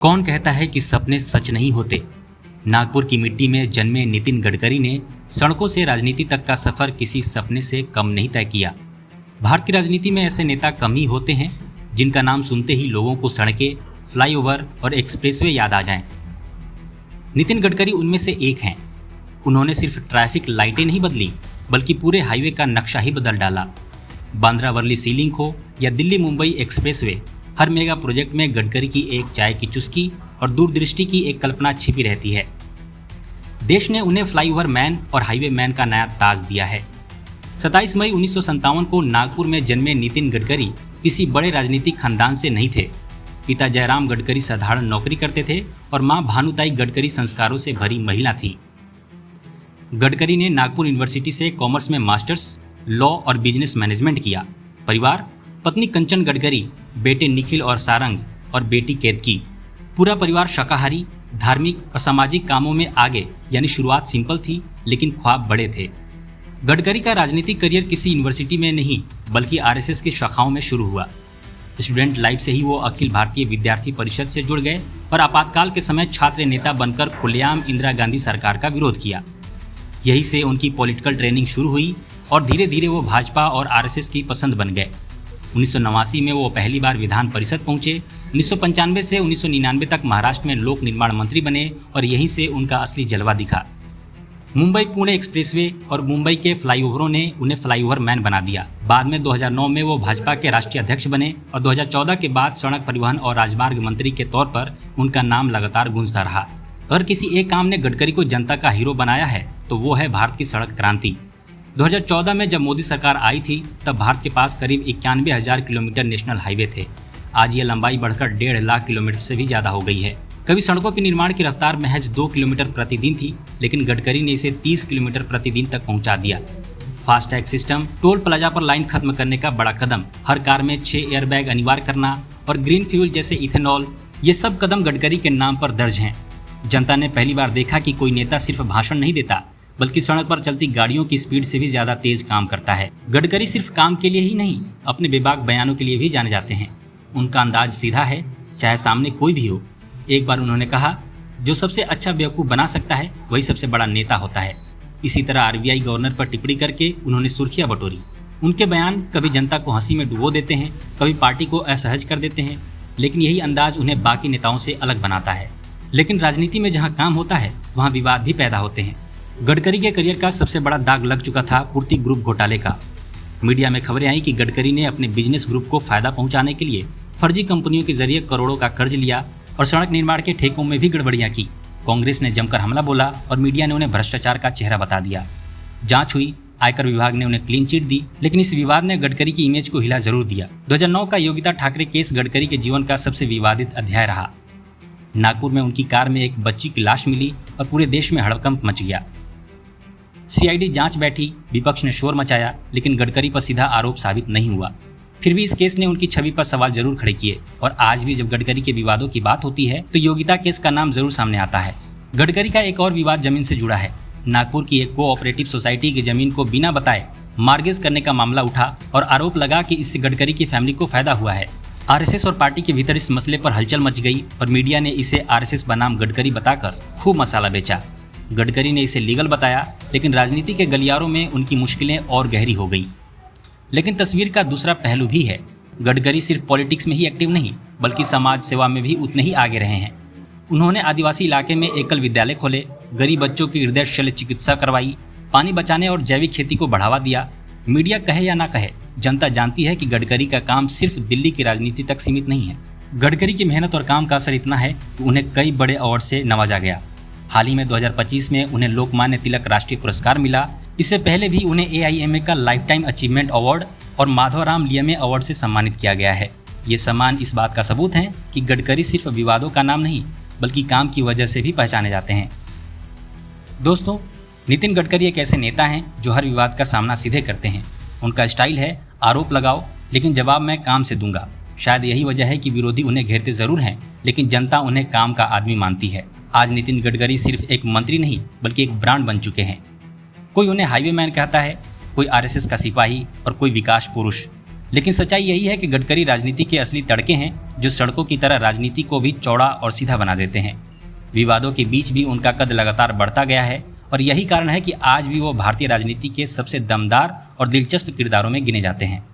कौन कहता है कि सपने सच नहीं होते। नागपुर की मिट्टी में जन्मे नितिन गडकरी ने सड़कों से राजनीति तक का सफर किसी सपने से कम नहीं तय किया। भारत की राजनीति में ऐसे नेता कम ही होते हैं जिनका नाम सुनते ही लोगों को सड़कें, फ्लाईओवर और एक्सप्रेसवे याद आ जाएं। नितिन गडकरी उनमें से एक हैं। उन्होंने सिर्फ ट्रैफिक लाइटें नहीं बदली बल्कि पूरे हाईवे का नक्शा ही बदल डाला। बांद्रा वर्ली सी लिंक हो या दिल्ली मुंबई एक्सप्रेसवे, हर मेगा प्रोजेक्ट में गडकरी की एक चाय की चुस्की और दूरदृष्टि की एक कल्पना छिपी रहती है। देश ने उन्हें फ्लाईओवर मैन और हाईवे मैन का नया ताज दिया है। 27 मई 1957 को नागपुर में जन्मे नितिन गडकरी किसी बड़े राजनीतिक खानदान से नहीं थे। पिता जयराम गडकरी साधारण नौकरी करते थे और मां भानुताई गडकरी संस्कारों से भरी महिला थी। गडकरी ने नागपुर यूनिवर्सिटी से कॉमर्स में मास्टर्स, लॉ और बिजनेस मैनेजमेंट किया। परिवार: पत्नी कंचन गडकरी, बेटे निखिल और सारंग और बेटी केतकी। पूरा परिवार शाकाहारी, धार्मिक और सामाजिक कामों में आगे, यानी शुरुआत सिंपल थी लेकिन ख्वाब बड़े थे। गडकरी का राजनीतिक करियर किसी यूनिवर्सिटी में नहीं बल्कि आरएसएस की शाखाओं में शुरू हुआ। स्टूडेंट लाइफ से ही वो अखिल भारतीय विद्यार्थी परिषद से जुड़ गए और आपातकाल के समय छात्र नेता बनकर खुलेआम इंदिरा गांधी सरकार का विरोध किया। यहीं से उनकी पॉलिटिकल ट्रेनिंग शुरू हुई और धीरे धीरे वो भाजपा और आरएसएस की पसंद बन गए। 1989 में वो पहली बार विधान परिषद पहुंचे। 1995 से 1999 तक महाराष्ट्र में लोक निर्माण मंत्री बने और यहीं से उनका असली जलवा दिखा। मुंबई पुणे एक्सप्रेसवे और मुंबई के फ्लाईओवरों ने उन्हें फ्लाईओवर मैन बना दिया। बाद में 2009 में वो भाजपा के राष्ट्रीय अध्यक्ष बने और 2014 के बाद सड़क परिवहन और राजमार्ग मंत्री के तौर पर उनका नाम लगातार गूंजता रहा। अगर किसी एक काम ने गडकरी को जनता का हीरो बनाया है तो वो है भारत की सड़क क्रांति। 2014 में जब मोदी सरकार आई थी तब भारत के पास करीब 91,000 किलोमीटर नेशनल हाईवे थे। आज ये लंबाई बढ़कर 1.5 लाख किलोमीटर से भी ज़्यादा हो गई है। कभी सड़कों के निर्माण की रफ्तार महज 2 किलोमीटर प्रतिदिन थी, लेकिन गडकरी ने इसे 30 किलोमीटर प्रतिदिन तक पहुंचा दिया। Fast tag system, toll plaza पर लाइन खत्म करने का बड़ा कदम, हर कार में 6 एयरबैग अनिवार्य करना और ग्रीन फ्यूल जैसे इथेनॉल, ये सब कदम गडकरी के नाम पर दर्ज हैं। जनता ने पहली बार देखा कि कोई नेता सिर्फ भाषण नहीं देता बल्कि सड़क पर चलती गाड़ियों की स्पीड से भी ज्यादा तेज काम करता है। गडकरी सिर्फ काम के लिए ही नहीं, अपने बेबाक बयानों के लिए भी जाने जाते हैं। उनका अंदाज सीधा है, चाहे सामने कोई भी हो। एक बार उन्होंने कहा, जो सबसे अच्छा बेवकूफ़ बना सकता है वही सबसे बड़ा नेता होता है। इसी तरह आरबीआई गवर्नर पर टिप्पणी करके उन्होंने सुर्खियां बटोरी। उनके बयान कभी जनता को हंसी में डुबो देते हैं, कभी पार्टी को असहज कर देते हैं, लेकिन यही अंदाज उन्हें बाकी नेताओं से अलग बनाता है। लेकिन राजनीति में जहाँ काम होता है वहाँ विवाद भी पैदा होते हैं। गडकरी के करियर का सबसे बड़ा दाग लग चुका था पूर्ति ग्रुप घोटाले का। मीडिया में खबरें आई कि गडकरी ने अपने बिजनेस ग्रुप को फायदा पहुंचाने के लिए फर्जी कंपनियों के जरिए करोड़ों का कर्ज लिया और सड़क निर्माण के ठेकों में भी गड़बड़ियां की। कांग्रेस ने जमकर हमला बोला और मीडिया ने उन्हें भ्रष्टाचार का चेहरा बता दिया। जांच हुई, आयकर विभाग ने उन्हें क्लीन चिट दी, लेकिन इस विवाद ने गडकरी की इमेज को हिला जरूर दिया। 2009 का योगिता ठाकरे केस गडकरी के जीवन का सबसे विवादित अध्याय रहा। नागपुर में उनकी कार में एक बच्ची की लाश मिली और पूरे देश में हड़कंप मच गया। सीआईडी जांच बैठी, विपक्ष ने शोर मचाया, लेकिन गडकरी पर सीधा आरोप साबित नहीं हुआ। फिर भी इस केस ने उनकी छवि पर सवाल जरूर खड़े किए और आज भी जब गडकरी के विवादों की बात होती है तो योगिता केस का नाम जरूर सामने आता है। गडकरी का एक और विवाद जमीन से जुड़ा है। नागपुर की एक कोऑपरेटिव सोसाइटी की जमीन को बिना बताए मार्गेज करने का मामला उठा और आरोप लगा कि इससे गडकरी की फैमिली को फायदा हुआ है। आरएसएस और पार्टी के भीतर इस मसले पर हलचल मच गई और मीडिया ने इसे आरएसएस बनाम गडकरी बताकर खूब मसाला बेचा। गडकरी ने इसे लीगल बताया, लेकिन राजनीति के गलियारों में उनकी मुश्किलें और गहरी हो गई। लेकिन तस्वीर का दूसरा पहलू भी है। गडकरी सिर्फ पॉलिटिक्स में ही एक्टिव नहीं बल्कि समाज सेवा में भी उतने ही आगे रहे हैं। उन्होंने आदिवासी इलाके में एकल विद्यालय खोले, गरीब बच्चों की हृदय शल्य चिकित्सा करवाई, पानी बचाने और जैविक खेती को बढ़ावा दिया। मीडिया कहे या ना कहे, जनता जानती है कि गडकरी का काम सिर्फ दिल्ली की राजनीति तक सीमित नहीं है। गडकरी की मेहनत और काम का असर इतना है कि उन्हें कई बड़े अवार्ड से नवाजा गया। हाल ही में 2025 में उन्हें लोकमान्य तिलक राष्ट्रीय पुरस्कार मिला। इससे पहले भी उन्हें एआईएमए का लाइफ टाइम अचीवमेंट अवार्ड और माधवराम लियमे अवार्ड से सम्मानित किया गया है। ये सम्मान इस बात का सबूत है कि गडकरी सिर्फ विवादों का नाम नहीं बल्कि काम की वजह से भी पहचाने जाते हैं। दोस्तों, नितिन गडकरी एक ऐसे नेता हैं जो हर विवाद का सामना सीधे करते हैं। उनका स्टाइल है, आरोप लगाओ लेकिन जवाब मैं काम से दूंगा। शायद यही वजह है कि विरोधी उन्हें घेरते जरूर हैं, लेकिन जनता उन्हें काम का आदमी मानती है। आज नितिन गडकरी सिर्फ एक मंत्री नहीं बल्कि एक ब्रांड बन चुके हैं। कोई उन्हें हाईवे मैन कहता है, कोई आरएसएस का सिपाही और कोई विकास पुरुष। लेकिन सच्चाई यही है कि गडकरी राजनीति के असली तड़के हैं, जो सड़कों की तरह राजनीति को भी चौड़ा और सीधा बना देते हैं। विवादों के बीच भी उनका कद लगातार बढ़ता गया है और यही कारण है कि आज भी वो भारतीय राजनीति के सबसे दमदार और दिलचस्प किरदारों में गिने जाते हैं।